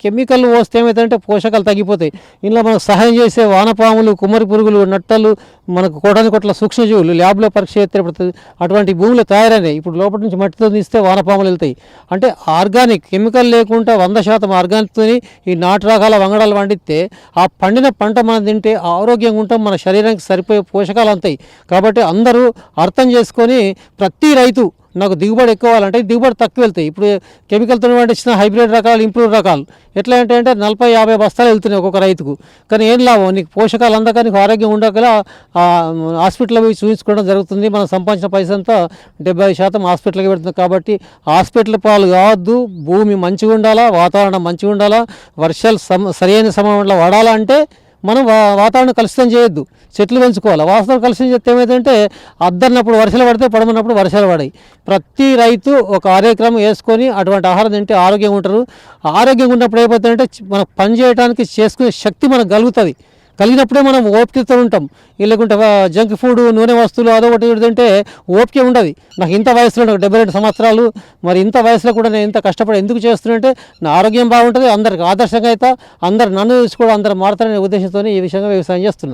Chemical పోస్తే ఏమవుతుందంటే పోషకాలు తగ్గిపోతాయి. ఇందులో మనకు సహాయం చేసే వానపాములు, కుమ్మరి పురుగులు, నట్టలు, మనకు కోటాను కోట్ల సూక్ష్మజీవులు ల్యాబ్లో పరీక్ష చేస్తే అటువంటి భూములు తయారైనాయి. ఇప్పుడు లోపల నుంచి మట్టితో తీస్తే వానపాములు వెళ్తాయి. అంటే ఆర్గానిక్, కెమికల్ లేకుండా 100% ఆర్గానిక్తో ఈ నాటు రకాల వంగడాలు పండిస్తే ఆ పండిన పంట మనం తింటే ఆరోగ్యంగా ఉంటాం, మన శరీరానికి సరిపోయే పోషకాలు అంతాయి. కాబట్టి అందరూ అర్థం చేసుకొని ప్రతి రైతు నాకు దిగుబడి ఎక్కువ అవ్వాలంటే దిగుబడి తక్కువ వెళ్తాయి. ఇప్పుడు కెమికల్తో పండించిన హైబ్రిడ్ రకాలు, ఇంప్రూవ్ రకాలు ఎట్లా అంటే 40-50 బస్తాలు వెళ్తున్నాయి ఒక్కొక్క రైతుకు. కానీ ఏం లాభం, నీకు పోషకాలు అందక నీకు ఆరోగ్యం ఉండగల హాస్పిటల్ పోయి చూపించుకోవడం జరుగుతుంది. మనం సంపాదించిన పైసంతా 70% హాస్పిటల్కి పెడుతుంది. కాబట్టి హాస్పిటల్ పాలు కావద్దు. భూమి మంచిగా ఉండాలా, వాతావరణం మంచిగా ఉండాలా, వర్షాలు సరైన సమయంలో పడాలంటే మనం వాతావరణం కలుషితం చేయొద్దు, చెట్లు పెంచుకోవాలి. వాతావరణం కలుషితం చేస్తే ఏమైందంటే అద్దరినప్పుడు వర్షాలు పడితే, పడమన్నప్పుడు వర్షాలు పడాయి. ప్రతి రైతు ఒక కార్యక్రమం వేసుకొని అటువంటి ఆహారం తింటే ఆరోగ్యంగా ఉంటారు. ఆరోగ్యంగా ఉన్నప్పుడు అయిపోతుందంటే మనకు పని చేయడానికి చేసుకునే శక్తి మనకు కలుగుతుంది. కలిగినప్పుడే మనం ఓపికతో ఉంటాం. లేకుంటే జంక్ ఫుడ్, నూనె వస్తువులు అదొకటి తింటే ఓపిక ఉండదు. నాకు ఇంత వయసులో, నాకు 72 సంవత్సరాలు, మరి ఇంత వయసులో కూడా నేను ఇంత కష్టపడి ఎందుకు చేస్తున్నానంటే నా ఆరోగ్యం బాగుంటుంది, అందరికి ఆదర్శంగా అయితే అందరు నన్ను చూసుకోవడం, అందరు మారుతారనే ఉద్దేశంతో ఈ విషయంగా వ్యవసాయం చేస్తున్నా.